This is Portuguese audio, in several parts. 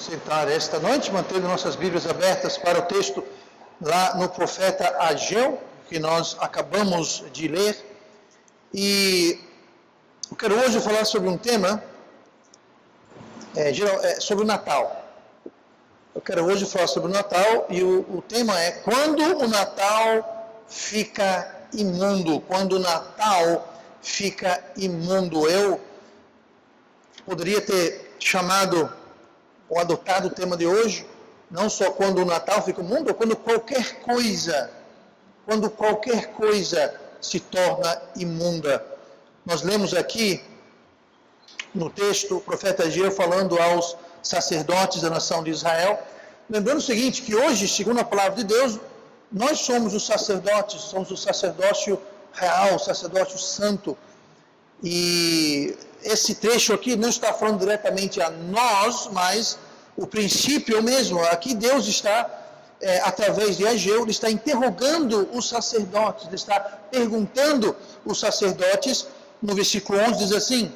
sentar esta noite, mantendo nossas Bíblias abertas para o texto lá no profeta Ageu, que nós acabamos de ler. E eu quero hoje falar sobre um tema, sobre o Natal. Eu quero hoje falar sobre o Natal e o tema é quando o Natal fica imundo. Quando o Natal fica imundo. Eu poderia ter chamado ou adotado o tema de hoje, não só quando o Natal fica imundo, ou quando qualquer coisa se torna imunda. Nós lemos aqui no texto o profeta Ageu falando aos sacerdotes da nação de Israel, lembrando o seguinte, que hoje, segundo a palavra de Deus, nós somos os sacerdotes, somos o sacerdócio real, o sacerdócio santo. E esse trecho aqui não está falando diretamente a nós, mas o princípio é o mesmo. Aqui Deus está, através de Ageu, ele está interrogando os sacerdotes, ele está perguntando os sacerdotes. No versículo 11 diz assim: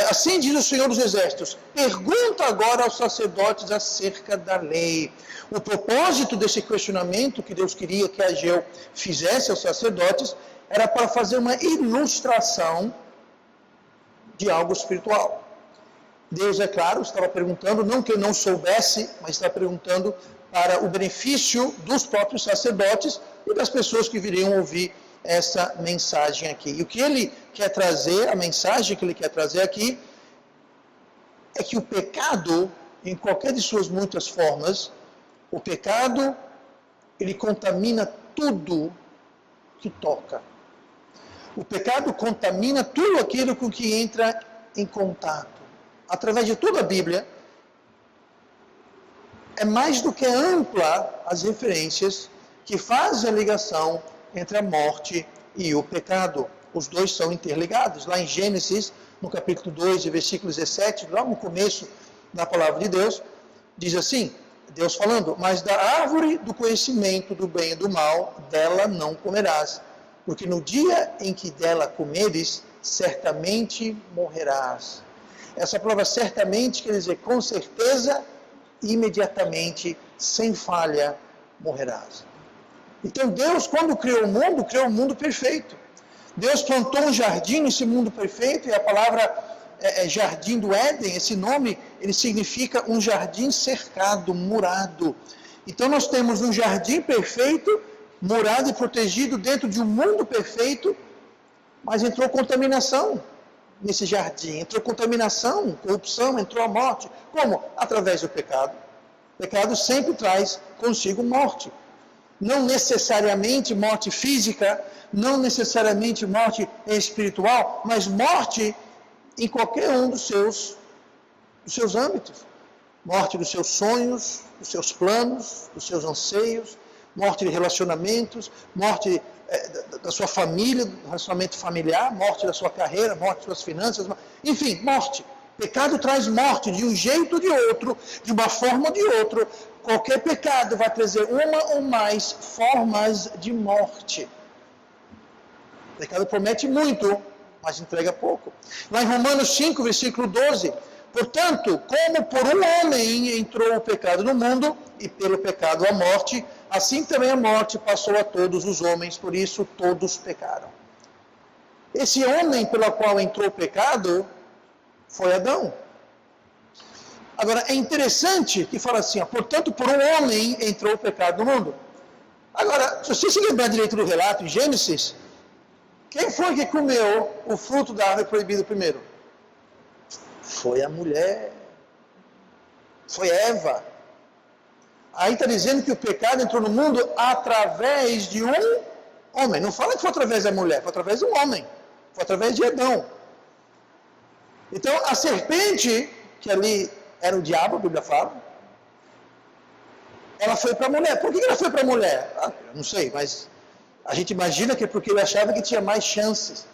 assim diz o Senhor dos Exércitos, pergunta agora aos sacerdotes acerca da lei. O propósito desse questionamento que Deus queria que Ageu fizesse aos sacerdotes era para fazer uma ilustração de algo espiritual. Deus, é claro, estava perguntando, não que eu não soubesse, mas estava perguntando para o benefício dos próprios sacerdotes e das pessoas que viriam ouvir essa mensagem aqui. E o que ele quer trazer, a mensagem que ele quer trazer aqui, é que o pecado, em qualquer de suas muitas formas, o pecado, ele contamina tudo que toca. O pecado contamina tudo aquilo com que entra em contato. Através de toda a Bíblia, é mais do que ampla as referências que fazem a ligação entre a morte e o pecado. Os dois são interligados. Lá em Gênesis, no capítulo 2, versículo 17, lá no começo da palavra de Deus, diz assim, Deus falando, mas da árvore do conhecimento do bem e do mal, dela não comerás, porque no dia em que dela comeres, certamente morrerás. Essa palavra certamente quer dizer com certeza, imediatamente, sem falha, morrerás. Então Deus, quando criou o mundo perfeito. Deus plantou um jardim nesse mundo perfeito, e a palavra Jardim do Éden, esse nome, ele significa um jardim cercado, murado. Então nós temos um jardim perfeito, murado e protegido dentro de um mundo perfeito, mas entrou contaminação nesse jardim, entrou contaminação, corrupção, entrou a morte. Como? Através do pecado. O pecado sempre traz consigo morte. Não necessariamente morte física, não necessariamente morte espiritual, mas morte em qualquer um dos seus âmbitos. Morte dos seus sonhos, dos seus planos, dos seus anseios, morte de relacionamentos, morte da sua família, do relacionamento familiar, morte da sua carreira, morte das suas finanças, enfim, morte. Pecado traz morte de um jeito ou de outro, de uma forma ou de outra. Qualquer pecado vai trazer uma ou mais formas de morte. O pecado promete muito, mas entrega pouco. Lá em Romanos 5, versículo 12, portanto, como por um homem entrou o pecado no mundo, e pelo pecado a morte, assim também a morte passou a todos os homens, por isso todos pecaram. Esse homem pelo qual entrou o pecado foi Adão. Agora, é interessante que fala assim, portanto, por um homem entrou o pecado no mundo. Agora, se você se lembrar direito do relato, em Gênesis, quem foi que comeu o fruto da árvore proibida primeiro? Foi a mulher. Foi Eva. Aí está dizendo que o pecado entrou no mundo através de um homem. Não fala que foi através da mulher, foi através de um homem. Foi através de Adão. Então, a serpente, que ali era o diabo, a Bíblia fala, ela foi para a mulher. Por que ela foi para a mulher? Eu não sei, mas a gente imagina que é porque ele achava que tinha mais chances.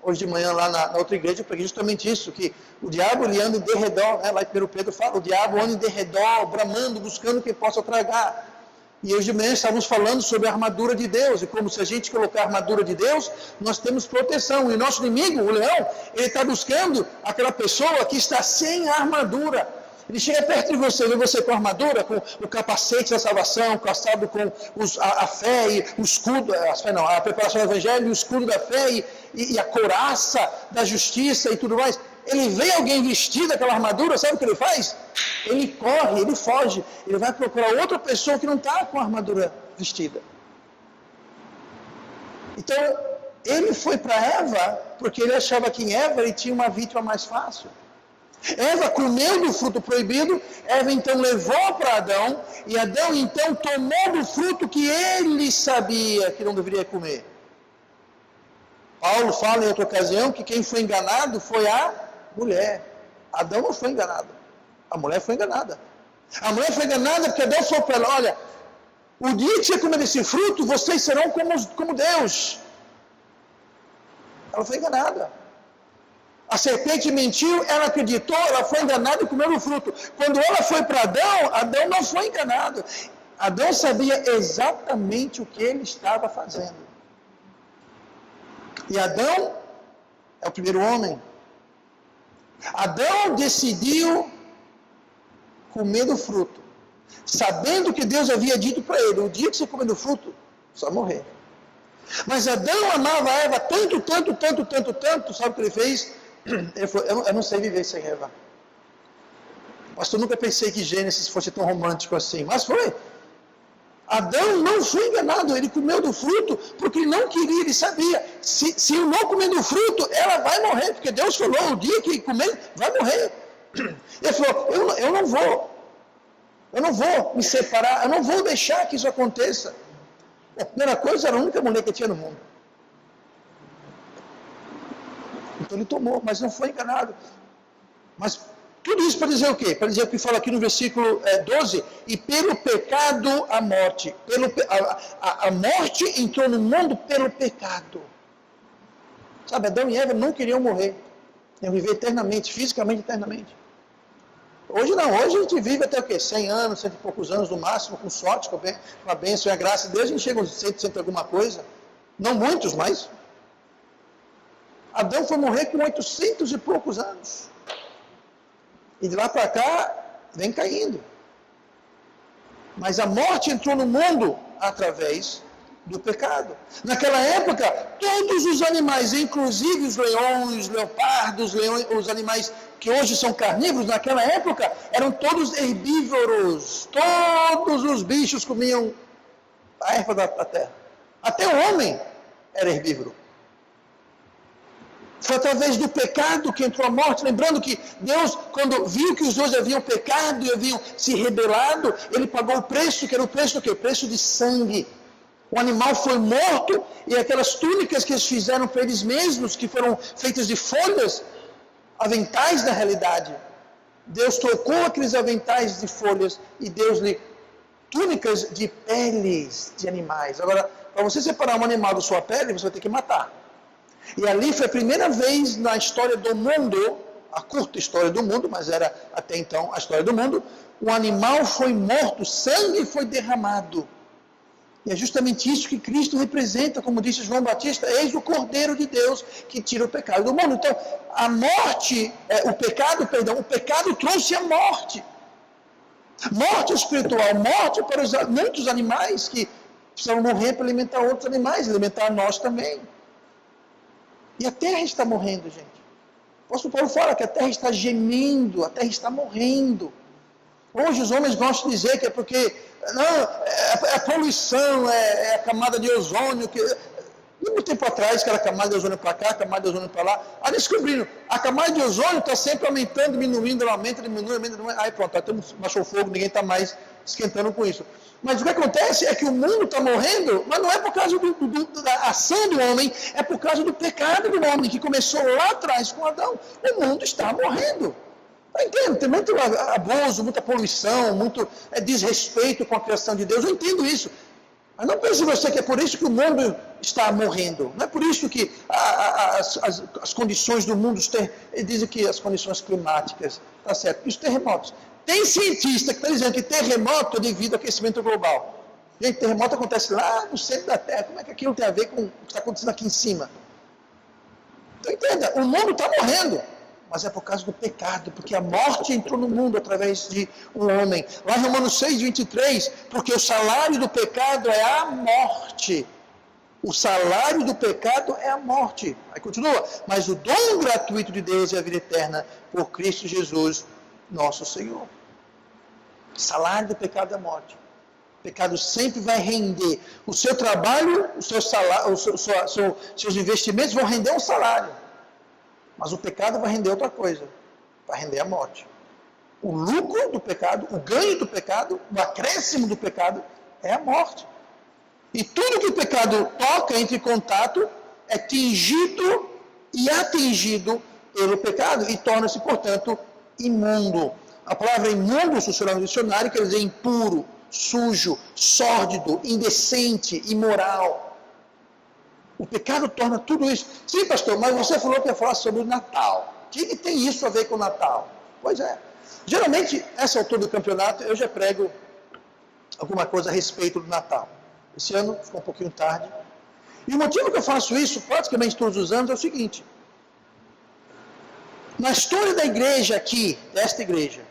Hoje de manhã, lá na outra igreja, eu preguei justamente isso, que o diabo ele anda em derredor, lá em 1 Pedro fala, o diabo anda em derredor, bramando, buscando quem possa tragar. E hoje de manhã estávamos falando sobre a armadura de Deus, e como se a gente colocar a armadura de Deus, nós temos proteção. E nosso inimigo, o leão, ele está buscando aquela pessoa que está sem a armadura. Ele chega perto de você, vê você com a armadura, com o capacete da salvação, calçado com a fé e o escudo, a preparação do evangelho, o escudo da fé e a couraça da justiça e tudo mais. Ele vê alguém vestido daquela armadura, sabe o que ele faz? Ele corre, ele foge, ele vai procurar outra pessoa que não está com a armadura vestida. Então, ele foi para Eva porque ele achava que em Eva ele tinha uma vítima mais fácil. Eva comeu do fruto proibido, Eva então levou para Adão, e Adão então tomou do fruto que ele sabia que não deveria comer. Paulo fala em outra ocasião que quem foi enganado foi a mulher. Adão não foi enganado, a mulher foi enganada. A mulher foi enganada porque Adão falou para ela, olha, o dia que você comer desse fruto, vocês serão como Deus. Ela foi enganada. A serpente mentiu, ela acreditou, ela foi enganada e comeu o fruto. Quando ela foi para Adão, Adão não foi enganado. Adão sabia exatamente o que ele estava fazendo. E Adão é o primeiro homem. Adão decidiu comer do fruto, sabendo que Deus havia dito para ele, o dia que você comer do fruto, você vai morrer. Mas Adão amava Eva tanto, sabe o que ele fez? Ele falou, eu não sei viver sem Eva. Pastor, eu nunca pensei que Gênesis fosse tão romântico assim, mas foi. Adão não foi enganado, ele comeu do fruto porque ele não queria, ele sabia, se eu não comer do fruto, ela vai morrer, porque Deus falou, o dia que comer, vai morrer. Ele falou, eu não vou me separar, eu não vou deixar que isso aconteça. A primeira coisa, era a única mulher que tinha no mundo. Então ele tomou, mas não foi enganado. Mas tudo isso para dizer o quê? Para dizer o que fala aqui no versículo 12, e pelo pecado a morte. A morte entrou no mundo pelo pecado. Sabe, Adão e Eva não queriam morrer. Iam viver eternamente, fisicamente eternamente. Hoje não, hoje a gente vive até o quê? 100 anos, 100 e poucos anos no máximo, com sorte, com a bênção e a graça de Deus, a gente chega aos 100 alguma coisa. Não muitos, mas... Adão foi morrer com 800 e poucos anos. E de lá para cá, vem caindo. Mas a morte entrou no mundo através do pecado. Naquela época, todos os animais, inclusive os leões, leopardos, os animais que hoje são carnívoros, naquela época, eram todos herbívoros. Todos os bichos comiam a erva da terra. Até o homem era herbívoro. Foi através do pecado que entrou a morte. Lembrando que Deus, quando viu que os dois haviam pecado e haviam se rebelado, Ele pagou o preço, que era o preço do quê? O preço de sangue. O animal foi morto e aquelas túnicas que eles fizeram para eles mesmos, que foram feitas de folhas, aventais na realidade. Deus trocou aqueles aventais de folhas e deu-lhe túnicas de peles de animais. Agora, para você separar um animal da sua pele, você vai ter que matar. E ali foi a primeira vez na história do mundo, a curta história do mundo, mas era até então a história do mundo, o animal foi morto, sangue foi derramado. E é justamente isso que Cristo representa, como disse João Batista, eis o Cordeiro de Deus que tira o pecado do mundo. Então, a morte, o pecado trouxe a morte. Morte espiritual, morte para muitos animais que precisavam morrer para alimentar outros animais, alimentar nós também. E a terra está morrendo, gente. O apóstolo Paulo fala que a terra está gemendo, a terra está morrendo. Hoje os homens gostam de dizer que é porque é a poluição, é a camada de ozônio. Muito tempo atrás, que era a camada de ozônio para cá, a camada de ozônio para lá. Aí descobriram, a camada de ozônio está sempre aumentando, diminuindo, ela aumenta, diminui. Aí pronto, baixou o fogo, ninguém está mais esquentando com isso. Mas o que acontece é que o mundo está morrendo, mas não é por causa da ação do homem, é por causa do pecado do homem, que começou lá atrás com Adão. O mundo está morrendo. Está entendendo? Tem muito abuso, muita poluição, muito desrespeito com a criação de Deus. Eu entendo isso. Mas não pense você que é por isso que o mundo está morrendo. Não é por isso que as condições do mundo, dizem que as condições climáticas, está certo, os terremotos. Tem cientista que está dizendo que terremoto é devido ao aquecimento global. Gente, terremoto acontece lá no centro da Terra. Como é que aquilo tem a ver com o que está acontecendo aqui em cima? Então entenda, o mundo está morrendo. mas é por causa do pecado, porque a morte entrou no mundo através de um homem. Lá em Romanos 6, 23, porque o salário do pecado é a morte. O salário do pecado é a morte. Aí continua, mas o dom gratuito de Deus é a vida eterna por Cristo Jesus, nosso Senhor. O salário do pecado é a morte. O pecado sempre vai render. O seu trabalho, o seu salário, seus investimentos vão render um salário. Mas o pecado vai render outra coisa. Vai render a morte. O lucro do pecado, o ganho do pecado, o acréscimo do pecado é a morte. E tudo que o pecado toca, entra em contato, é tingido e atingido pelo pecado e torna-se, portanto, imundo. A palavra imundo, se você olhar no dicionário, quer dizer impuro, sujo, sórdido, indecente, imoral. O pecado torna tudo isso. Sim, pastor, mas você falou que ia falar sobre o Natal. O que tem isso a ver com o Natal? Pois é. Geralmente, essa altura do campeonato, eu já prego alguma coisa a respeito do Natal. Esse ano ficou um pouquinho tarde. E o motivo que eu faço isso, praticamente todos os anos, é o seguinte. Na história da igreja aqui, desta igreja,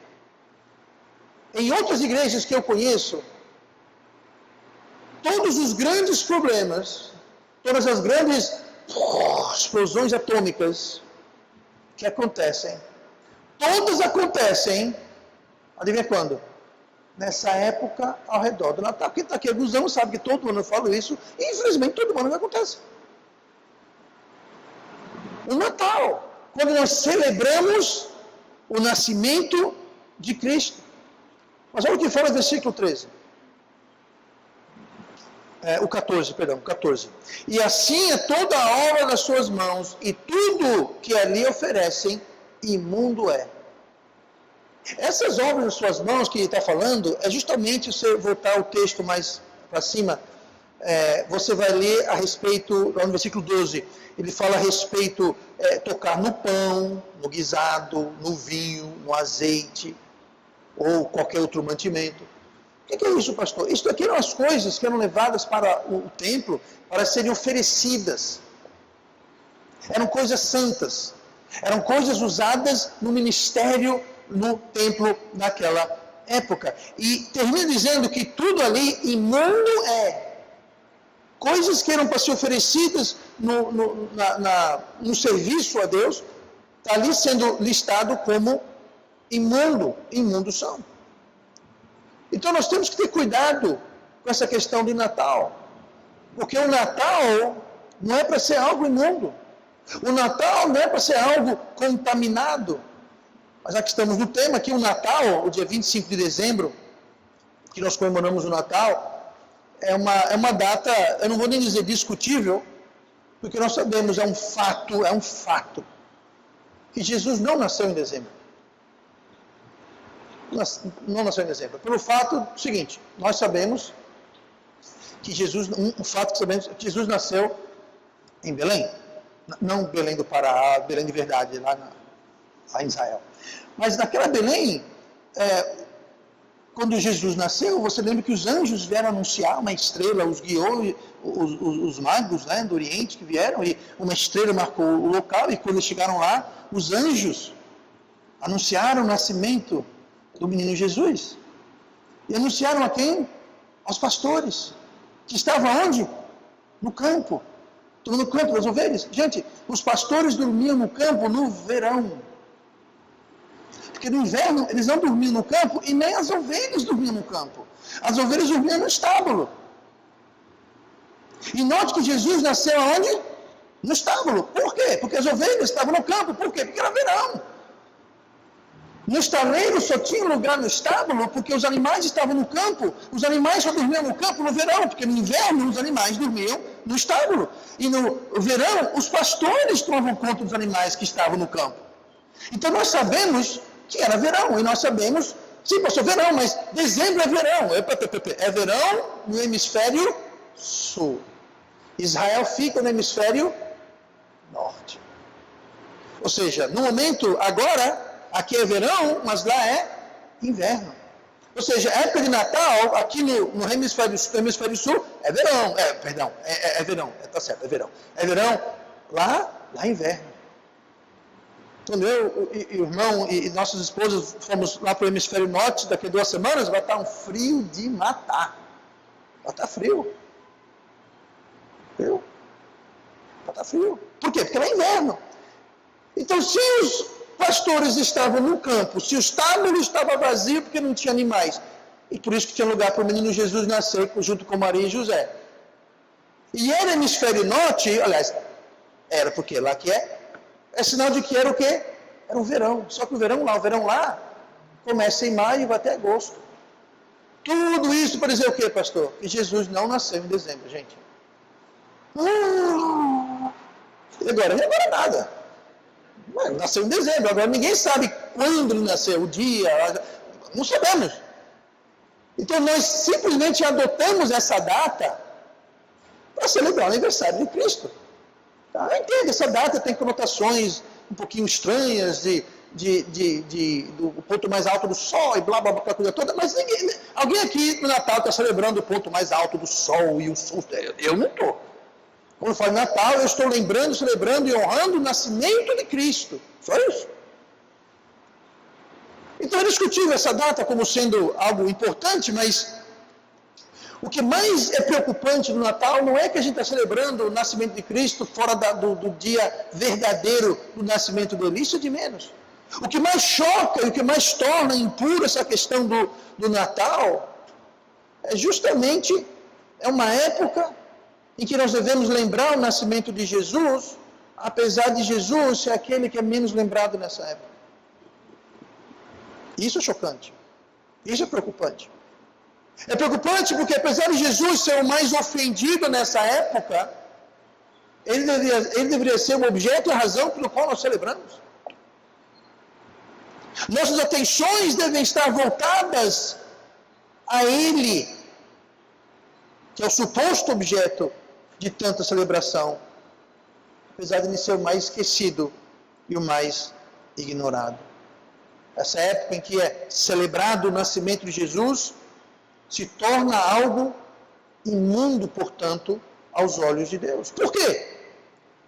em outras igrejas que eu conheço, todos os grandes problemas, todas as grandes explosões atômicas que acontecem, todas acontecem, adivinha quando? Nessa época ao redor do Natal. Quem está aqui há alguns anos sabe que todo ano eu falo isso, e infelizmente todo ano acontece. O Natal, quando nós celebramos o nascimento de Cristo. Mas olha o que fala o versículo 13. O 14. E assim é toda a obra das suas mãos, e tudo que ali oferecem, imundo é. Essas obras das suas mãos que ele está falando, é justamente, se você voltar o texto mais para cima, você vai ler a respeito, lá no versículo 12, ele fala a respeito, tocar no pão, no guisado, no vinho, no azeite, ou qualquer outro mantimento. O que é isso, pastor? Isso aqui eram as coisas que eram levadas para o templo para serem oferecidas. Eram coisas santas. Eram coisas usadas no ministério, no templo naquela época. E termina dizendo que tudo ali imundo é. Coisas que eram para ser oferecidas no serviço a Deus, está ali sendo listado como imundo. Imundo são. Então nós temos que ter cuidado com essa questão de Natal. Porque o Natal não é para ser algo imundo. O Natal não é para ser algo contaminado. Mas já que estamos no tema aqui, o Natal, o dia 25 de dezembro, que nós comemoramos o Natal, é uma data, eu não vou nem dizer discutível, porque nós sabemos, é um fato, que Jesus não nasceu em dezembro. Não nasceu em dezembro. Pelo fato seguinte, nós sabemos que Jesus, um fato que sabemos, que Jesus nasceu em Belém. Não Belém do Pará, Belém de verdade, lá em Israel. Mas naquela Belém, quando Jesus nasceu, você lembra que os anjos vieram anunciar, uma estrela os guiou, os magos, né, do Oriente que vieram, e uma estrela marcou o local, e quando eles chegaram lá, os anjos anunciaram o nascimento do menino Jesus. E anunciaram a quem? Aos pastores, que estavam onde? No campo. No campo das ovelhas. Gente, os pastores dormiam no campo no verão. Porque no inverno eles não dormiam no campo e nem as ovelhas dormiam no campo. As ovelhas dormiam no estábulo. E note que Jesus nasceu onde? No estábulo. Por quê? Porque as ovelhas estavam no campo. Por quê? Porque era verão. No estaleiro só tinha lugar no estábulo porque os animais estavam no campo. Os animais só dormiam no campo no verão, porque no inverno os animais dormiam no estábulo. E no verão os pastores tomavam conta dos animais que estavam no campo. Então nós sabemos que era verão. E nós sabemos, sim, pastor, verão, mas dezembro é verão. É verão no hemisfério sul. Israel fica no hemisfério norte. Ou seja, no momento agora, aqui é verão, mas lá é inverno. Ou seja, a época de Natal, aqui no hemisfério sul, é verão. É verão, tá certo, é verão. É verão, lá é inverno. Quando eu e o irmão e nossas esposas fomos lá para o hemisfério norte, daqui a 2 semanas, vai estar um frio de matar. Vai estar frio. Viu? Vai estar frio. Por quê? Porque é inverno. Então, se os pastores estavam no campo, se o estábulo estava vazio porque não tinha animais, e por isso que tinha lugar para o menino Jesus nascer junto com Maria e José. E era hemisfério norte, aliás, era porque lá que é sinal de que era o quê? Era o verão. Só que o verão lá começa em maio e vai até agosto. Tudo isso para dizer o quê, pastor? Que Jesus não nasceu em dezembro, gente. E agora nada. Nasceu em dezembro, agora ninguém sabe quando ele nasceu, o dia, não sabemos. Então nós simplesmente adotamos essa data para celebrar o aniversário de Cristo. Tá? Eu entendo, essa data tem conotações um pouquinho estranhas do ponto mais alto do sol e blá blá blá, aquela coisa toda, mas alguém aqui no Natal está celebrando o ponto mais alto do sol e o sol? Eu não estou. Quando falo Natal, eu estou lembrando, celebrando e honrando o nascimento de Cristo. Só isso. Então é discutível essa data como sendo algo importante, mas o que mais é preocupante no Natal não é que a gente está celebrando o nascimento de Cristo fora do dia verdadeiro do nascimento dele. Isso é de menos. O que mais choca e o que mais torna impura essa questão do Natal é justamente uma época em que nós devemos lembrar o nascimento de Jesus, apesar de Jesus ser aquele que é menos lembrado nessa época. Isso é chocante. Isso é preocupante. É preocupante porque, apesar de Jesus ser o mais ofendido nessa época, ele deveria ser o objeto e a razão pelo qual nós celebramos. Nossas atenções devem estar voltadas a Ele, que é o suposto objeto de tanta celebração, apesar de ele ser o mais esquecido e o mais ignorado. Essa época em que é celebrado o nascimento de Jesus se torna algo imundo, portanto, aos olhos de Deus. Por quê?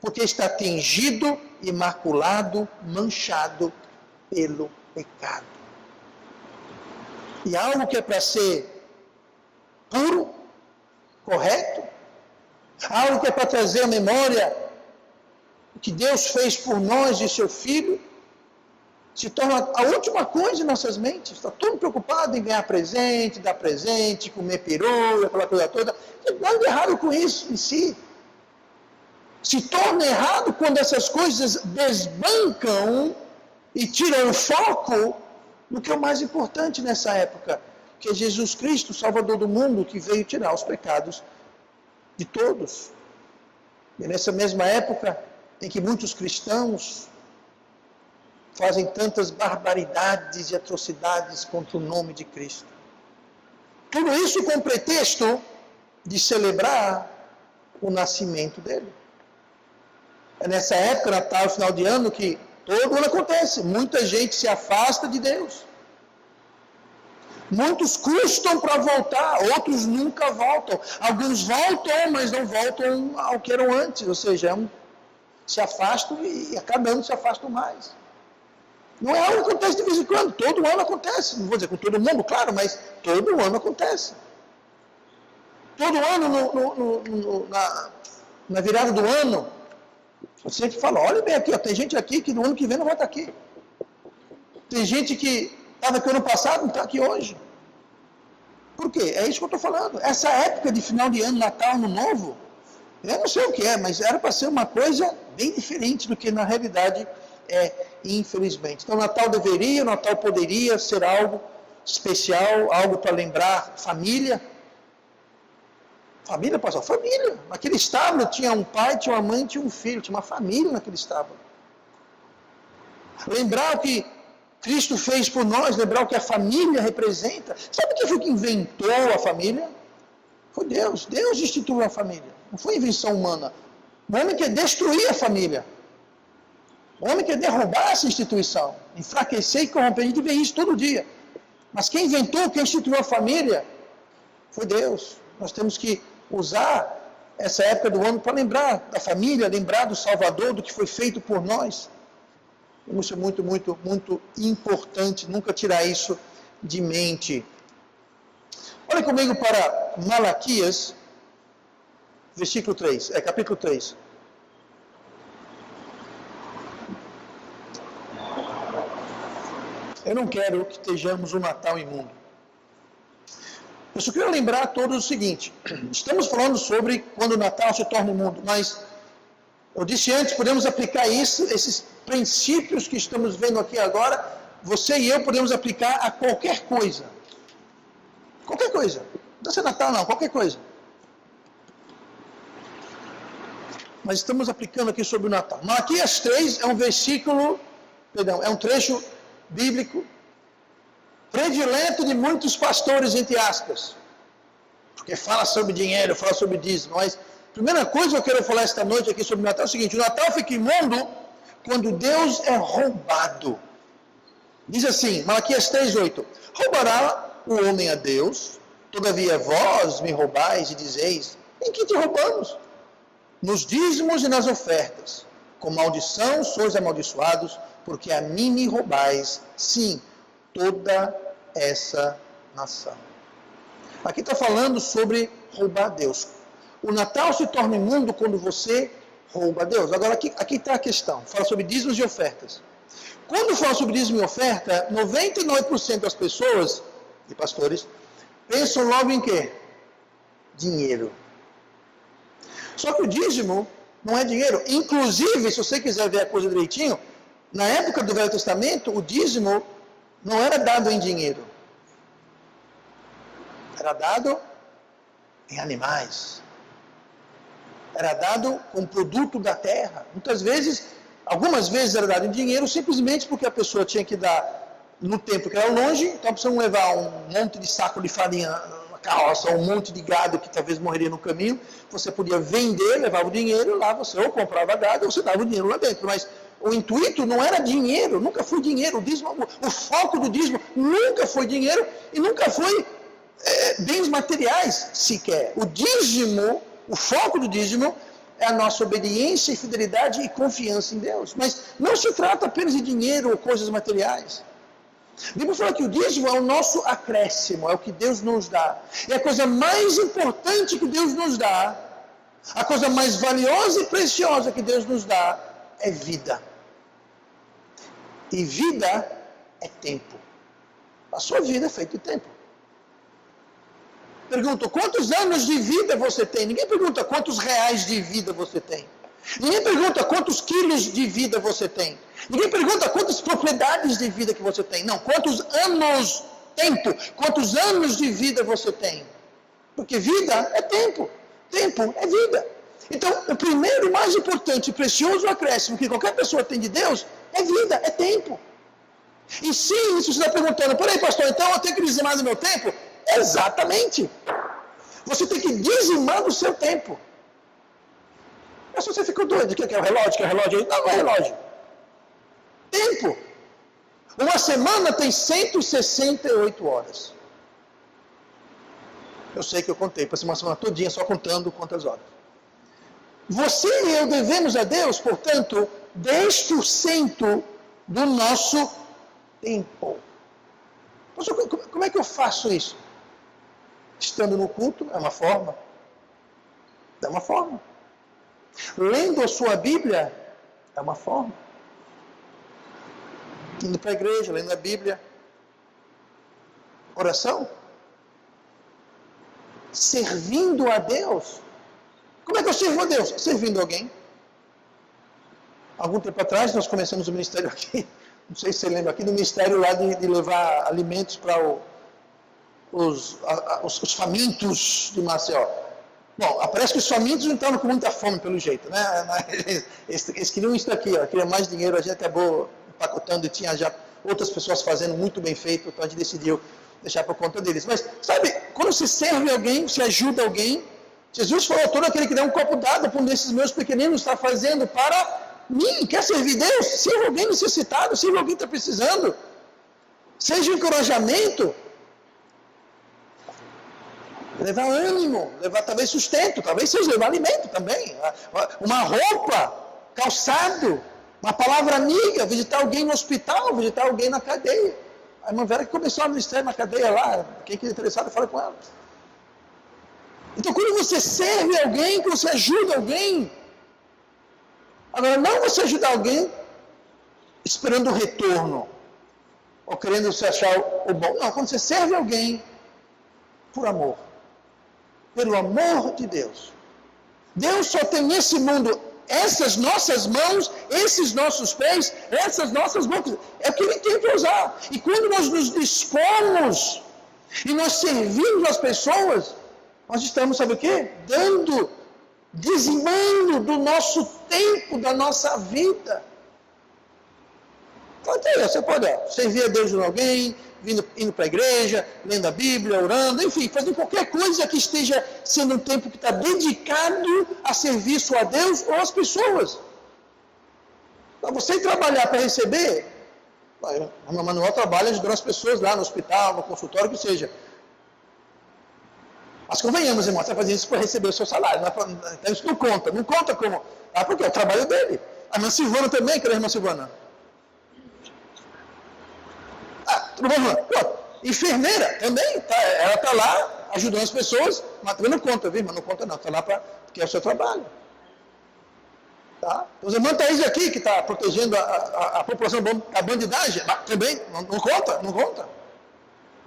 Porque está tingido, imaculado, manchado pelo pecado. E algo que é para ser puro, correto, algo que é para trazer à memória o que Deus fez por nós de seu Filho, se torna a última coisa em nossas mentes. Está todo preocupado em ganhar presente, dar presente, comer peru, aquela coisa toda. Não tem nada errado com isso em si. Se torna errado quando essas coisas desbancam e tiram o foco do que é o mais importante nessa época, que é Jesus Cristo, Salvador do mundo, que veio tirar os pecados de todos. E nessa mesma época em que muitos cristãos fazem tantas barbaridades e atrocidades contra o nome de Cristo. Tudo isso com o pretexto de celebrar o nascimento dele. É nessa época, Natal, final de ano, que todo ano acontece. Muita gente se afasta de Deus. Muitos custam para voltar, outros nunca voltam. Alguns voltam, mas não voltam ao que eram antes. Ou seja, se afastam e a cada ano se afastam mais. Não é algo que acontece de vez em quando, todo ano acontece. Não vou dizer com todo mundo, claro, mas todo ano acontece. Todo ano, na virada do ano, eu sempre falo, olha bem aqui, ó, tem gente aqui que no ano que vem não vai estar aqui. Tem gente que estava aqui ano passado, não está aqui hoje. Por quê? É isso que eu estou falando. Essa época de final de ano, Natal, Ano Novo, eu não sei o que é, mas era para ser uma coisa bem diferente do que na realidade infelizmente. Então, o Natal poderia ser algo especial, algo para lembrar família. Família, pastor? Família. Naquele estábulo tinha um pai, tinha uma mãe, tinha um filho, tinha uma família naquele estábulo. Lembrar o que Cristo fez por nós, lembrar o que a família representa. Sabe quem foi que inventou a família? Foi Deus. Deus instituiu a família. Não foi invenção humana. O homem quer destruir a família. O homem quer derrubar essa instituição, enfraquecer e corromper. A gente vê isso todo dia. Mas quem inventou, quem instituiu a família, foi Deus. Nós temos que usar essa época do ano para lembrar da família, lembrar do Salvador, do que foi feito por nós. Isso é muito, muito, muito importante, nunca tirar isso de mente. Olha comigo para Malaquias, versículo 3, capítulo 3. Eu não quero que estejamos um Natal imundo. Eu só quero lembrar a todos o seguinte, estamos falando sobre quando o Natal se torna imundo, mas eu disse antes, podemos aplicar isso, esses princípios que estamos vendo aqui agora, você e eu podemos aplicar a qualquer coisa. Qualquer coisa. Não precisa ser Natal não, qualquer coisa. Mas estamos aplicando aqui sobre o Natal. Malaquias 3 é um versículo, é um trecho bíblico predileto de muitos pastores, entre aspas. Porque fala sobre dinheiro, fala sobre dízimo, mas a primeira coisa que eu quero falar esta noite aqui sobre o Natal é o seguinte, o Natal fica imundo quando Deus é roubado. Diz assim, Malaquias 3:8, roubará o homem a Deus, todavia vós me roubais e dizeis, em que te roubamos? Nos dízimos e nas ofertas. Com maldição sois amaldiçoados, porque a mim me roubais, sim, toda essa nação. Aqui está falando sobre roubar Deus. O Natal se torna imundo quando você rouba Deus. Agora aqui está a questão, fala sobre dízimos e ofertas. Quando fala sobre dízimo e oferta, 99% das pessoas, e pastores, pensam logo em quê? Dinheiro. Só que o dízimo não é dinheiro. Inclusive, se você quiser ver a coisa direitinho, na época do Velho Testamento, o dízimo não era dado em dinheiro. Era dado em animais. Era dado com produto da terra. Algumas vezes era dado em dinheiro, simplesmente porque a pessoa tinha que dar no tempo que era longe, então precisam levar um monte de saco de farinha na carroça, um monte de gado que talvez morreria no caminho. Você podia vender, levava o dinheiro, lá você ou comprava gado ou você dava o dinheiro lá dentro. Mas o intuito não era dinheiro, nunca foi dinheiro. O foco do dízimo nunca foi dinheiro e nunca foi bens materiais sequer. O dízimo, o foco do dízimo é a nossa obediência, fidelidade e confiança em Deus. Mas não se trata apenas de dinheiro ou coisas materiais. A Bíblia fala que o dízimo é o nosso acréscimo, é o que Deus nos dá. É a coisa mais importante que Deus nos dá, a coisa mais valiosa e preciosa que Deus nos dá é vida. E vida é tempo. A sua vida é feita de tempo. Pergunto, quantos anos de vida você tem? Ninguém pergunta quantos reais de vida você tem. Ninguém pergunta quantos quilos de vida você tem. Ninguém pergunta quantas propriedades de vida que você tem. Não, quantos anos, quantos anos de vida você tem. Porque vida é tempo. Tempo é vida. Então, o primeiro e mais importante e precioso acréscimo que qualquer pessoa tem de Deus é vida, é tempo. E sim, isso você está perguntando, peraí pastor, então eu tenho que dizimar do meu tempo? Exatamente. Você tem que dizimar do seu tempo. Mas você ficou doido, que é o relógio, que é o relógio? Não, não é relógio. Tempo. Uma semana tem 168 horas. Eu sei que eu contei, passei uma semana todinha só contando quantas horas. Você e eu devemos a Deus, portanto, 10% do nosso tempo. Mas como é que eu faço isso? Estando no culto é uma forma. É uma forma. Lendo a sua Bíblia é uma forma. Indo para a igreja, lendo a Bíblia. Oração. Servindo a Deus. Como é que eu sirvo a Deus? Servindo alguém. Algum tempo atrás nós começamos o ministério aqui, não sei se você lembra aqui, do ministério lá de levar alimentos para os famintos de Maceió. Bom, parece que os famintos não estavam com muita fome pelo jeito, né? Eles queriam isso daqui, queriam mais dinheiro, a gente acabou empacotando e tinha já outras pessoas fazendo muito bem feito, então a gente decidiu deixar por conta deles. Mas, sabe, quando você serve alguém, você ajuda alguém, Jesus falou, todo aquele que der um copo d'água para um desses meus pequeninos está fazendo para mim, quer servir Deus? Sirva alguém necessitado, sirva alguém que está precisando. Seja um encorajamento. Levar ânimo, levar talvez sustento, talvez seja levar alimento também. Uma roupa, calçado. Uma palavra amiga, visitar alguém no hospital, visitar alguém na cadeia. A irmã Vera que começou a ministrar na cadeia lá, quem quiser interessado, fala com ela. Então, quando você serve alguém, quando você ajuda alguém, agora não você ajudar alguém esperando o retorno, ou querendo se achar o bom. Não, quando você serve alguém por amor, pelo amor de Deus. Deus só tem nesse mundo essas nossas mãos, esses nossos pés, essas nossas bocas. É o que Ele tem para usar. E quando nós nos dispomos e nós servimos as pessoas, nós estamos, sabe o quê? Dizimando do nosso tempo, da nossa vida. Então, você pode servir a Deus em alguém, indo para a igreja, lendo a Bíblia, orando, enfim, fazendo qualquer coisa que esteja sendo um tempo que está dedicado a serviço a Deus ou às pessoas. Para você ir trabalhar para receber, a Manuel trabalha ajudando as pessoas lá no hospital, no consultório, que seja. Mas convenhamos, irmão, você vai fazer isso para receber o seu salário. Então isso não conta como. Porque é o trabalho dele. A irmã Silvana também, que era a irmã Silvana. Enfermeira também, ela está lá ajudando as pessoas, mas também não conta, viu? Mas não conta não, está lá porque é o seu trabalho. Tá? Então, a irmã Thaís aqui, que está protegendo a população da bandidagem, também não conta.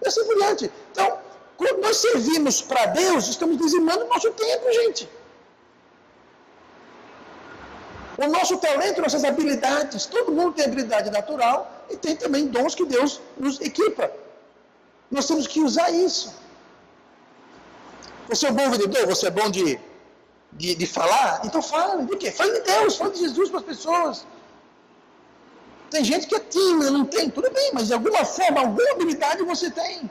E assim por diante. Então, quando nós servimos para Deus, estamos dizimando o nosso tempo, gente. O nosso talento, nossas habilidades, todo mundo tem habilidade natural e tem também dons que Deus nos equipa. Nós temos que usar isso. Você é um bom vendedor? Você é bom de falar? Então fale. De quê? Fale de Deus, fale de Jesus para as pessoas. Tem gente que é tímida, não tem, tudo bem, mas de alguma forma, alguma habilidade você tem.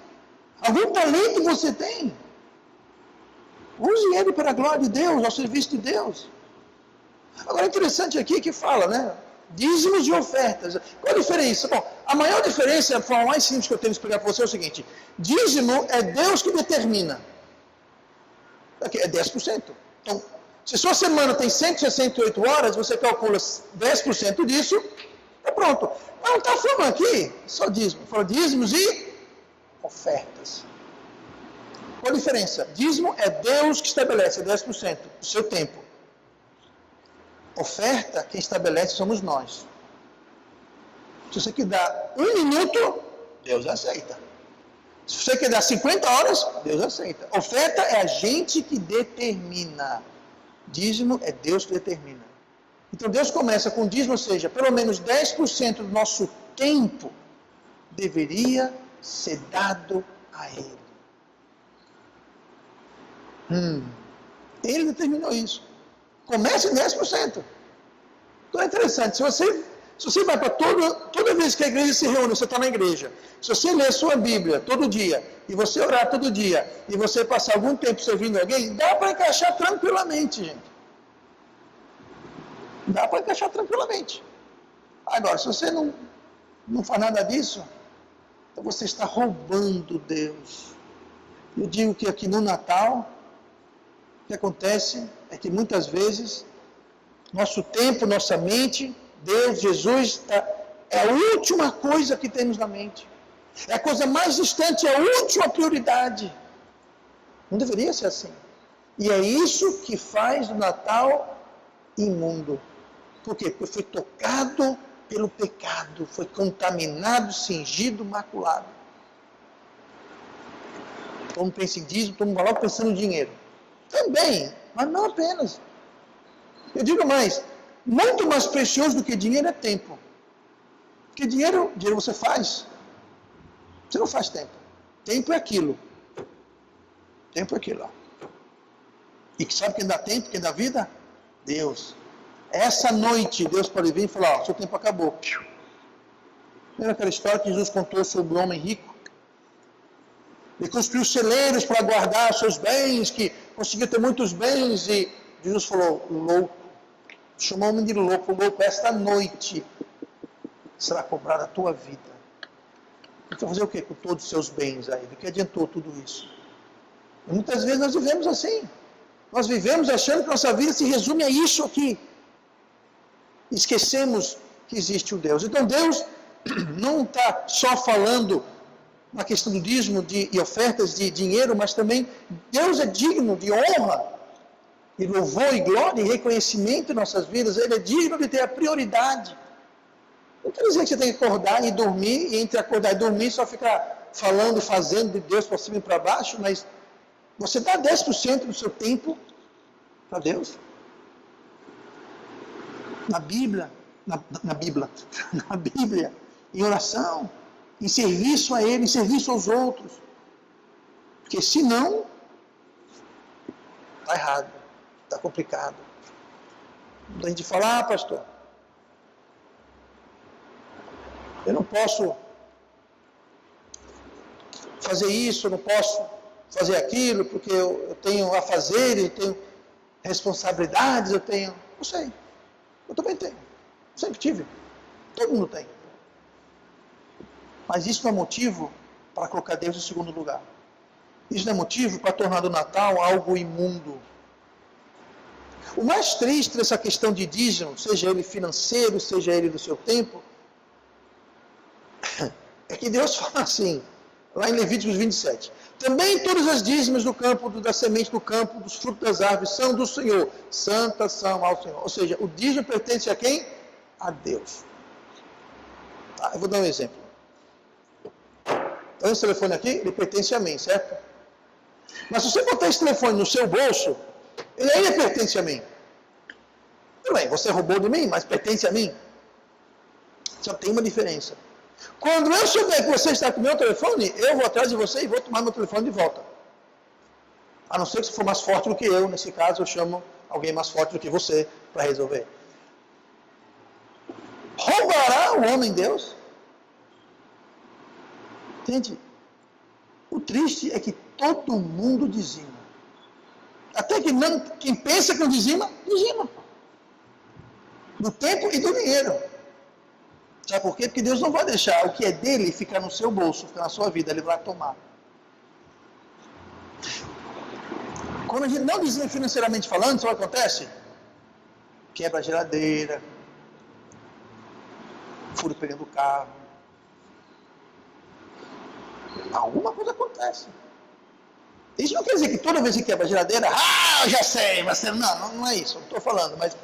Algum talento você tem. Use ele para a glória de Deus, ao serviço de Deus. Agora, é interessante aqui que fala, né? Dízimos e ofertas. Qual a diferença? Bom, a maior diferença, a forma mais simples que eu tenho que explicar para você é o seguinte: dízimo é Deus que determina. Aqui é 10%. Então, se sua semana tem 168 horas, você calcula 10% disso, é pronto. Mas não está falando aqui só dízimo. Fala dízimos e ofertas. Qual a diferença? Dízimo é Deus que estabelece 10% do seu tempo. Oferta, quem estabelece somos nós. Se você quer dar 1 minuto, Deus aceita. Se você quer dar 50 horas, Deus aceita. Oferta é a gente que determina. Dízimo é Deus que determina. Então Deus começa com dízimo, ou seja, pelo menos 10% do nosso tempo deveria ser dado a Ele. Ele determinou isso. Comece em 10%. Então é interessante, se você vai para toda vez que a igreja se reúne, você está na igreja, se você ler a sua Bíblia todo dia, e você orar todo dia, e você passar algum tempo servindo alguém, dá para encaixar tranquilamente, gente. Dá para encaixar tranquilamente. Agora, se você não faz nada disso, então você está roubando Deus. Eu digo que aqui no Natal, o que acontece é que muitas vezes, nosso tempo, nossa mente, Deus, Jesus, é a última coisa que temos na mente. É a coisa mais distante, é a última prioridade. Não deveria ser assim. E é isso que faz o Natal imundo. Por quê? Porque foi tocado pelo pecado, foi contaminado, cingido, maculado. Todo mundo pensa em dízimo, todo mundo vai logo pensando em dinheiro. Também, mas não apenas. Eu digo mais, muito mais precioso do que dinheiro é tempo. Porque dinheiro você faz. Você não faz tempo. Tempo é aquilo. Tempo é aquilo. E sabe quem dá tempo, quem dá vida? Deus. Essa noite, Deus pode vir e falar, seu tempo acabou. Lembra aquela história que Jesus contou sobre o homem rico? Ele construiu celeiros para guardar seus bens, que conseguiu ter muitos bens, e Jesus falou, louco. Chamou o homem de louco, esta noite será cobrada a tua vida. Você vai fazer o que com todos os seus bens aí? Do que adiantou tudo isso? E muitas vezes nós vivemos assim. Nós vivemos achando que nossa vida se resume a isso aqui. Esquecemos que existe um Deus. Então Deus não está só falando na questão do dízimo e ofertas de dinheiro, mas também Deus é digno de honra, e louvor e glória e reconhecimento em nossas vidas. Ele é digno de ter a prioridade. Não quer dizer que você tem que acordar e dormir, e entre acordar e dormir só ficar falando e fazendo de Deus para cima e para baixo, mas você dá 10% do seu tempo para Deus. Na Bíblia, na Bíblia, em oração, em serviço a Ele, em serviço aos outros. Porque senão, está errado, está complicado. A gente fala, pastor, eu não posso fazer isso, eu não posso fazer aquilo, porque eu tenho a fazer, eu tenho responsabilidades, eu sei, eu também tenho, sempre tive, todo mundo tem. Mas isso não é motivo para colocar Deus em segundo lugar. Isso não é motivo para tornar do Natal algo imundo. O mais triste dessa questão de dízimo, seja ele financeiro, seja ele do seu tempo, é que Deus fala assim, lá em Levíticos 27, também todas as dízimas do campo, da semente do campo, dos frutos das árvores, são do Senhor, santas são ao Senhor. Ou seja, o dízimo pertence a quem? A Deus. Tá, eu vou dar um exemplo. Então esse telefone aqui, ele pertence a mim, certo? Mas se você botar esse telefone no seu bolso, ele ainda pertence a mim. Tudo bem, você roubou de mim, mas pertence a mim. Só tem uma diferença. Quando eu souber que você está com o meu telefone, eu vou atrás de você e vou tomar meu telefone de volta. A não ser que você for mais forte do que eu. Nesse caso, eu chamo alguém mais forte do que você para resolver. Roubará o homem Deus? Entende? O triste é que todo mundo dizima. Até que não, quem pensa que não dizima, dizima. Do tempo e do dinheiro. Sabe por quê? Porque Deus não vai deixar o que é dele ficar no seu bolso, ficar na sua vida, ele vai tomar. Quando a gente não dizima financeiramente falando, sabe o que acontece? Quebra a geladeira, furo pegando o carro. Alguma coisa acontece. Isso não quer dizer que toda vez que quebra a geladeira, eu já sei, mas não é isso, não estou falando, mas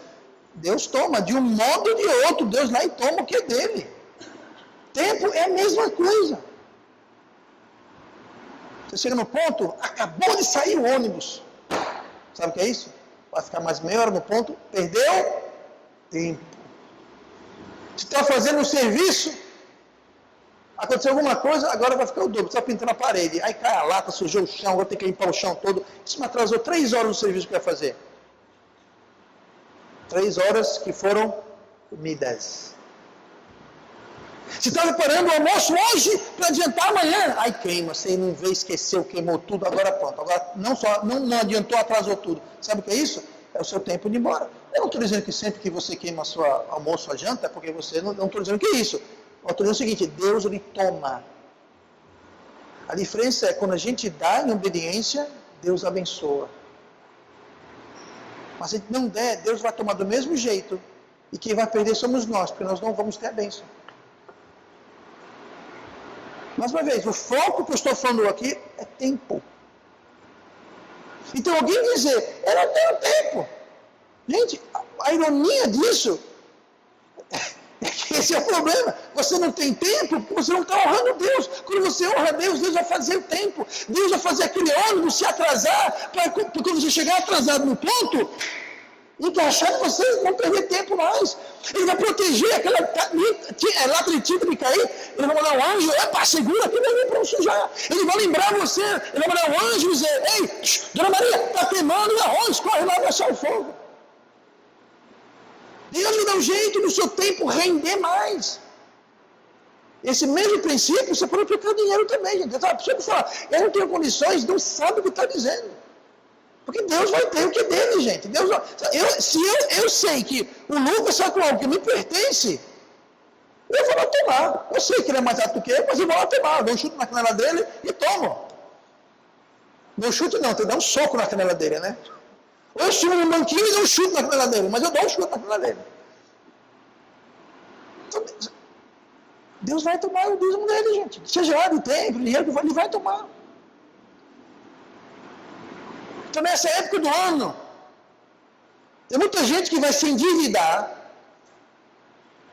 Deus toma de um modo ou de outro, Deus lá e toma o que é dele. Tempo é a mesma coisa. Você chega no ponto, acabou de sair o ônibus. Sabe o que é isso? Vai ficar mais meia hora no ponto, perdeu tempo. Se está fazendo um serviço, aconteceu alguma coisa, agora vai ficar o dobro. Você está pintando a parede, aí cai a lata, sujou o chão, vai ter que limpar o chão todo. Isso me atrasou 3 horas no serviço que eu ia fazer. 3 horas que foram comidas. Você está preparando o almoço hoje para adiantar amanhã. Aí queima, você não vê, esqueceu, queimou tudo, agora pronto. Agora não adiantou, atrasou tudo. Sabe o que é isso? É o seu tempo de ir embora. Eu não estou dizendo que sempre que você queima seu almoço, sua janta, é porque você não estou dizendo que é isso. Eu estou dizendo o seguinte, Deus ele toma. A diferença é quando a gente dá em obediência, Deus abençoa. Mas se a gente não der, Deus vai tomar do mesmo jeito. E quem vai perder somos nós, porque nós não vamos ter a bênção. Mais uma vez, o foco que eu estou falando aqui é tempo. Então alguém dizer, eu não tenho tempo. Gente, a ironia disso é que esse é o problema. Você não tem tempo porque você não está honrando Deus. Quando você honra Deus, Deus vai fazer o tempo. Deus vai fazer aquele ônibus se atrasar, para quando você chegar atrasado no ponto, encaixar que vocês não perder tempo mais. Ele vai proteger aquela lata de tinta de cair. Ele vai mandar um anjo, segura aqui para não sujar. Ele vai lembrar você, ele vai mandar um anjo e dizer, ei, Dona Maria, está queimando o arroz, corre lá para achar o fogo. Deus vai dar um jeito do seu tempo render mais. Esse mesmo princípio você pode aplicar dinheiro também, gente. A pessoa que fala, eu não tenho condições, não sabe o que está dizendo. Porque Deus vai ter o que é dele, gente. Deus vai, eu sei que o Lucas sai com algo que me pertence, eu vou lá tomar. Eu sei que ele é mais alto do que eu, mas eu vou lá tomar. Eu dou um chute na canela dele e tomo. Não chute não, tu dá um soco na canela dele, né? Ou eu subo no banquinho e dou um chute na canela dele, mas eu dou um chute na canela dele. Deus vai tomar o dízimo dele, gente. Seja lá do templo, dinheiro, ele vai tomar. Então, nessa época do ano, tem muita gente que vai se endividar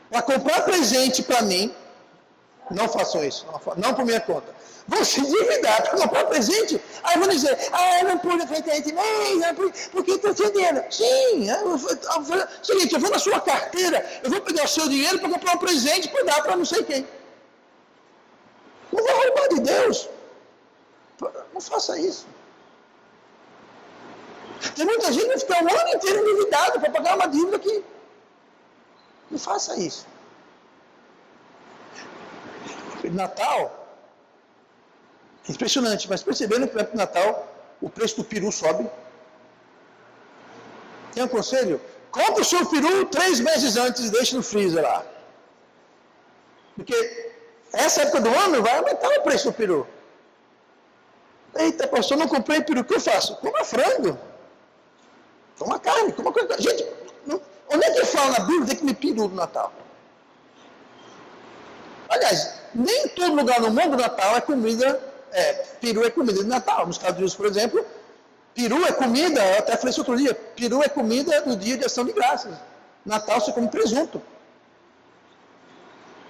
para comprar presente para mim. Não façam isso, não por minha conta. Vão se endividar para comprar presente. Aí vão dizer, eu não pude fazer esse mês, porque estou sem dinheiro. Sim, seguinte, eu vou na sua carteira, eu vou pegar o seu dinheiro para comprar um presente para dar para não sei quem. Não vai roubar de Deus. Não faça isso. Tem muita gente que vai ficar o ano inteiro endividado para pagar uma dívida que... Não faça isso. Natal, impressionante, mas percebendo que no Natal o preço do peru sobe. Tem um conselho? Compre o seu peru 3 meses antes e deixe no freezer lá. Porque essa época do ano vai aumentar o preço do peru. Eita, pastor, não comprei peru, o que eu faço? Coma frango. Toma carne, coma coisa. Gente, onde é que fala na Bíblia tem que comer peru no Natal? Aliás, nem em todo lugar no mundo Natal é comida, peru é comida de Natal. Nos Estados Unidos, por exemplo, peru é comida, eu até falei isso outro dia, peru é comida do dia de ação de graças. Natal você come presunto.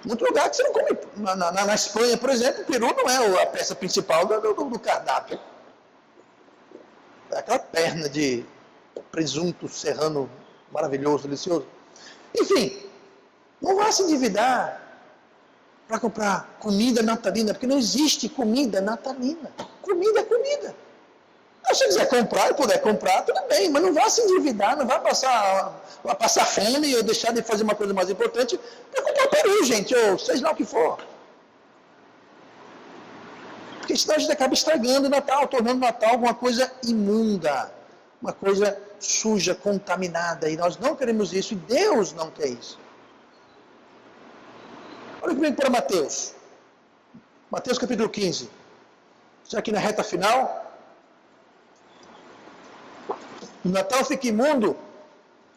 Muito lugar que você não come. Na Espanha, por exemplo, o peru não é a peça principal do cardápio. É aquela perna de presunto serrano maravilhoso, delicioso. Enfim, não vá se endividar para comprar comida natalina, porque não existe comida natalina. Comida é comida. Se você quiser comprar e puder comprar, tudo bem, mas não vá se endividar, não vá passar fome ou deixar de fazer uma coisa mais importante para comprar peru, gente, ou seja lá o que for. Porque senão a gente acaba estragando o Natal, tornando o Natal alguma coisa imunda, uma coisa suja, contaminada, e nós não queremos isso, e Deus não quer isso. Olha comigo para Mateus. Mateus capítulo 15. Já aqui na reta final. O Natal fica imundo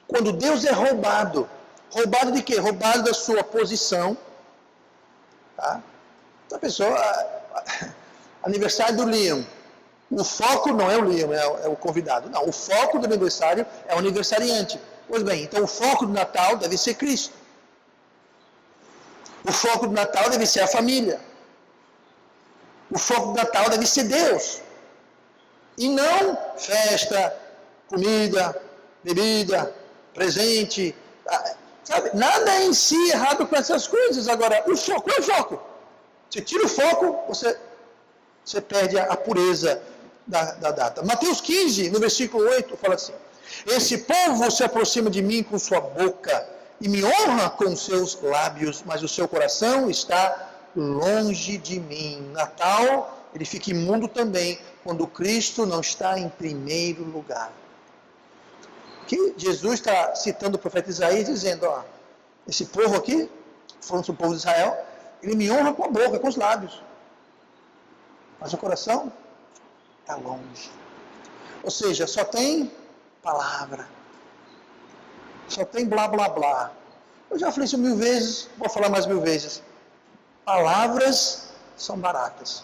quando Deus é roubado. Roubado de quê? Roubado da sua posição. Tá? Então a pessoa... Aniversário do Liam. O foco não é o Liam, é o convidado. Não, o foco do aniversário é o aniversariante. Pois bem, então o foco do Natal deve ser Cristo. O foco do Natal deve ser a família. O foco do Natal deve ser Deus. E não festa, comida, bebida, presente. Sabe? Nada em si errado com essas coisas. Agora, o foco é o foco. Você tira o foco, você perde a pureza da data. Mateus 15, no versículo 8, fala assim: esse povo se aproxima de mim com sua boca e me honra com seus lábios, mas o seu coração está longe de mim. Natal, ele fica imundo também quando Cristo não está em primeiro lugar. Que Jesus está citando o profeta Isaías, dizendo, esse povo aqui, falando sobre o povo de Israel, ele me honra com a boca, com os lábios, mas o coração está longe. Ou seja, só tem palavra. Só tem blá, blá, blá. Eu já falei isso 1000 vezes, vou falar mais 1000 vezes. Palavras são baratas.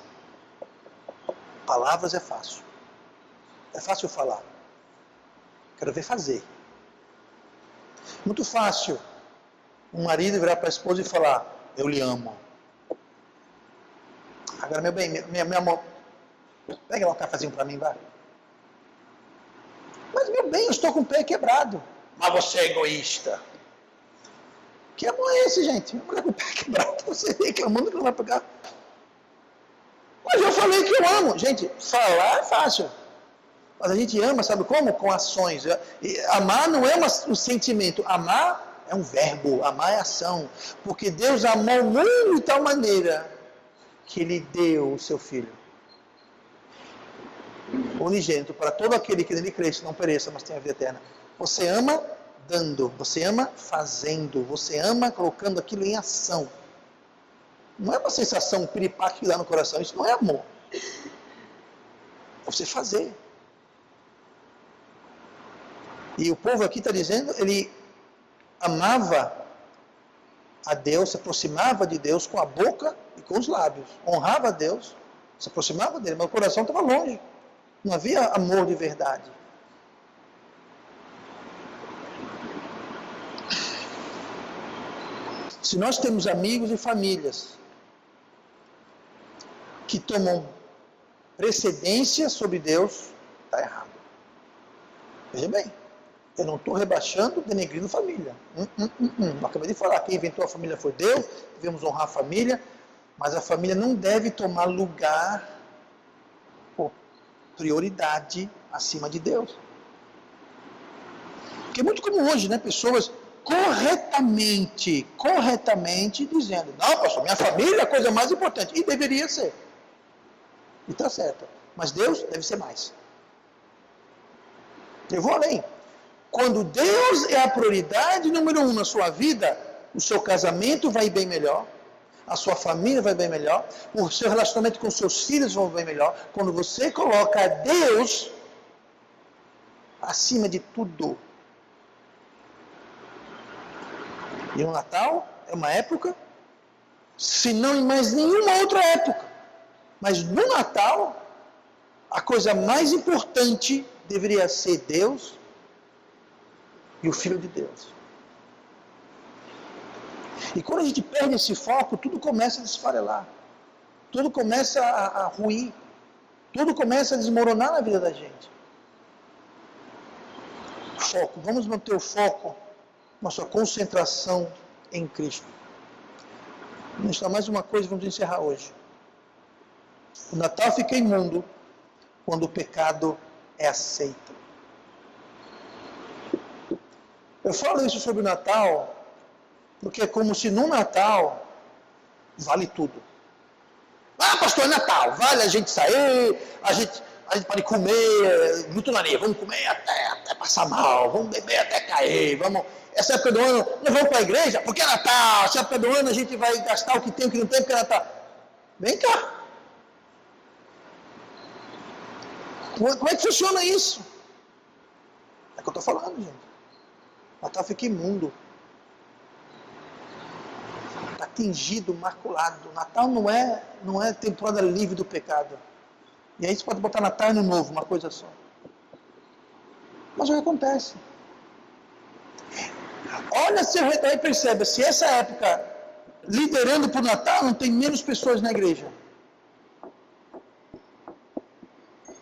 Palavras é fácil. É fácil falar. Quero ver fazer. Muito fácil um marido virar para a esposa e falar, eu lhe amo. Agora, meu bem, meu amor, pega lá um cafezinho para mim, vai. Mas, meu bem, eu estou com o pé quebrado. Mas você é egoísta. Que amor é esse, gente? Uma mulher com o pé quebrado, você reclamando que não vai pegar. Mas eu falei que eu amo. Gente, falar é fácil. Mas a gente ama, sabe como? Com ações. E amar não é um sentimento. Amar é um verbo. Amar é ação. Porque Deus amou o mundo de tal maneira que Ele deu o seu Filho unigênito para todo aquele que nele cresce, não pereça, mas tenha vida eterna. Você ama dando, você ama fazendo, você ama colocando aquilo em ação. Não é uma sensação piripaque que dá no coração, isso não é amor. É você fazer. E o povo aqui está dizendo, ele amava a Deus, se aproximava de Deus com a boca e com os lábios. Honrava a Deus, se aproximava dele, mas o coração estava longe. Não havia amor de verdade. Se nós temos amigos e famílias que tomam precedência sobre Deus, está errado. Veja bem, eu não estou rebaixando, denegrindo família. Acabei de falar, quem inventou a família foi Deus, devemos honrar a família, mas a família não deve tomar lugar ou prioridade acima de Deus. Porque é muito comum hoje, né, pessoas corretamente dizendo, não, pastor, minha família é a coisa mais importante, e deveria ser. E está certo, mas Deus deve ser mais. Eu vou além. Quando Deus é a prioridade número 1 na sua vida, o seu casamento vai bem melhor, a sua família vai bem melhor, o seu relacionamento com seus filhos vai bem melhor. Quando você coloca Deus acima de tudo. E o Natal é uma época, se não em mais nenhuma outra época, mas no Natal, a coisa mais importante deveria ser Deus e o Filho de Deus. E quando a gente perde esse foco, tudo começa a desfarelar. Tudo começa a ruir. Tudo começa a desmoronar na vida da gente. Foco. Vamos manter o foco, nossa concentração em Cristo. Vamos falar mais uma coisa e vamos encerrar hoje. O Natal fica imundo quando o pecado é aceito. Eu falo isso sobre o Natal porque é como se no Natal vale tudo. Ah, pastor, é Natal, vale a gente sair, a gente pode comer, glutonaria, vamos comer até passar mal, vamos beber até cair, essa época do ano, não vamos para a igreja, porque é Natal, essa época do ano a gente vai gastar o que tem, o que não tem, porque é Natal. Vem cá. Como é que funciona isso? É o que eu estou falando, gente. Natal fica imundo. Está tingido, maculado. Natal não é temporada livre do pecado. E aí você pode botar Natal e Ano Novo, uma coisa só. Mas o que acontece? Olha se ao redor e percebe, se essa época, liderando para o Natal, não tem menos pessoas na igreja.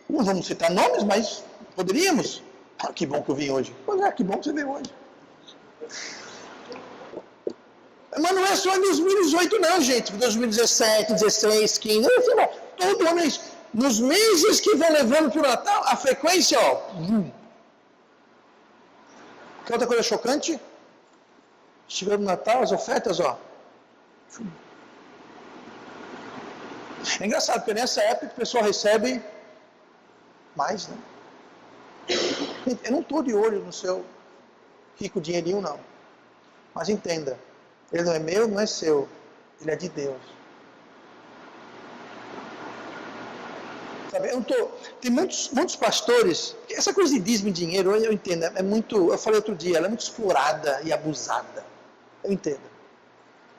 Não vamos citar nomes, mas poderíamos. Ah, que bom que eu vim hoje. Pois é, que bom que você veio hoje. Mas não é só em 2018 não, gente. 2017, 16, 15, todo ano é isso. Nos meses que vão levando para o Natal, a frequência, ó. Quer outra coisa chocante? Chegando no Natal, as ofertas, ó. É engraçado, porque nessa época o pessoal recebe mais, né? Eu não estou de olho no seu rico dinheirinho, não. Mas entenda, ele não é meu, não é seu. Ele é de Deus. Sabe, tem muitos pastores, essa coisa de dízimo e dinheiro, eu entendo, é muito, eu falei outro dia, ela é muito explorada e abusada. Eu entendo.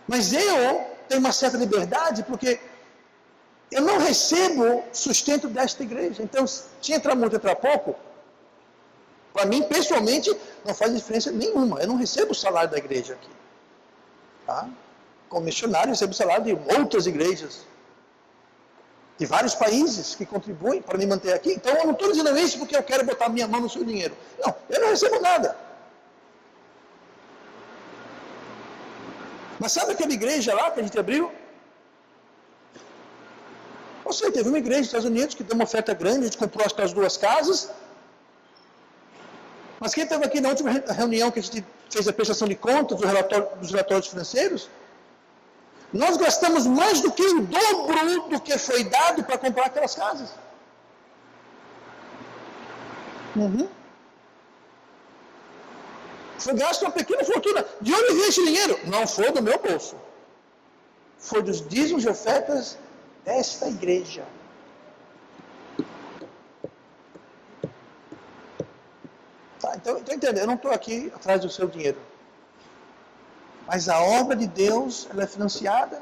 Mas eu tenho uma certa liberdade, porque eu não recebo sustento desta igreja. Então, se entrar muito, entrar pouco, para mim, pessoalmente, não faz diferença nenhuma. Eu não recebo o salário da igreja aqui. Tá? Como missionário, eu recebo o salário de outras igrejas, de vários países que contribuem para me manter aqui. Então, eu não estou dizendo isso porque eu quero botar minha mão no seu dinheiro. Não, eu não recebo nada. Mas sabe aquela igreja lá que a gente abriu? Você teve uma igreja nos Estados Unidos que deu uma oferta grande, a gente comprou as 2 casas. Mas quem estava aqui na última reunião que a gente fez a prestação de contas dos relatórios financeiros, nós gastamos mais do que o dobro do que foi dado para comprar aquelas casas. Foi gasto uma pequena fortuna. De onde veio esse dinheiro? Não foi do meu bolso. Foi dos dízimos e ofertas desta igreja. Tá, então entenda, eu não estou aqui atrás do seu dinheiro. Mas a obra de Deus, ela é financiada.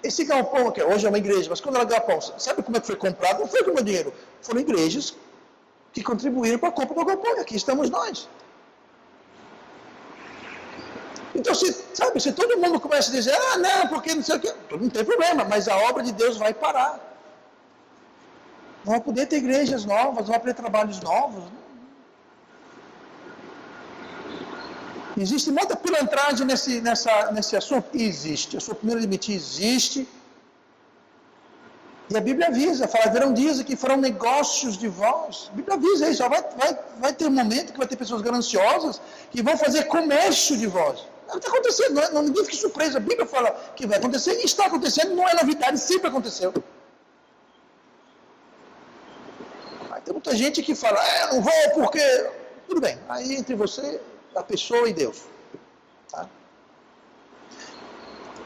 Esse galpão aqui, hoje é uma igreja, mas quando era galpão, sabe como é que foi comprado? Não foi com o meu dinheiro. Foram igrejas que contribuíram para a compra do galpão. E aqui estamos nós. Então, se todo mundo começa a dizer, não, porque não sei o quê, não tem problema, mas a obra de Deus vai parar. Não vai poder ter igrejas novas, não vai poder trabalhos novos. Existe muita pilantragem nesse assunto? Existe. Eu sou o primeiro a admitir, existe. E a Bíblia avisa, fala, haverão dias que farão negócios de vós. A Bíblia avisa isso, vai ter um momento que vai ter pessoas gananciosas que vão fazer comércio de vós. Não está acontecendo, ninguém fica surpreso. A Bíblia fala que vai acontecer e está acontecendo, não é novidade, sempre aconteceu. Aí tem muita gente que fala, não vou porque... Tudo bem, aí entre você, a pessoa e Deus. Tá?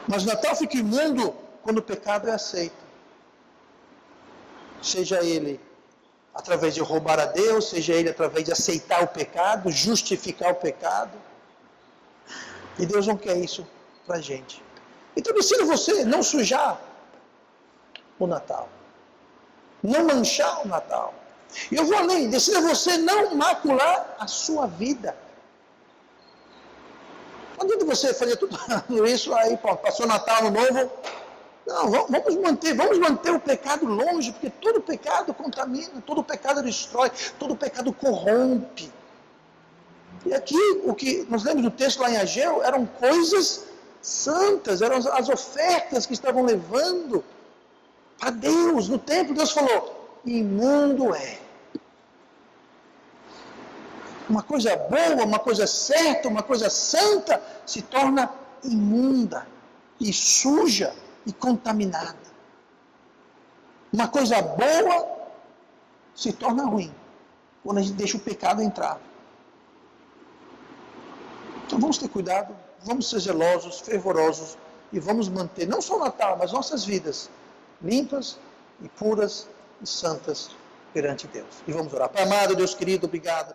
Mas Natal fica imundo quando o pecado é aceito. Seja ele através de roubar a Deus, seja ele através de aceitar o pecado, justificar o pecado. E Deus não quer isso para a gente. Então decida você não sujar o Natal. Não manchar o Natal. E eu vou além, decida você não macular a sua vida. Não adianta você fazer tudo isso, aí passou Natal, Ano Novo. Não, vamos manter o pecado longe, porque todo pecado contamina, todo pecado destrói, todo pecado corrompe. E aqui, o que nós lemos do texto lá em Ageu, eram coisas santas, eram as ofertas que estavam levando a Deus. No templo, Deus falou, imundo é. Uma coisa boa, uma coisa certa, uma coisa santa, se torna imunda e suja e contaminada. Uma coisa boa se torna ruim quando a gente deixa o pecado entrar. Então vamos ter cuidado, vamos ser zelosos, fervorosos e vamos manter não só o Natal, mas nossas vidas limpas e puras e santas perante Deus. E vamos orar. Pai amado, Deus querido, obrigado.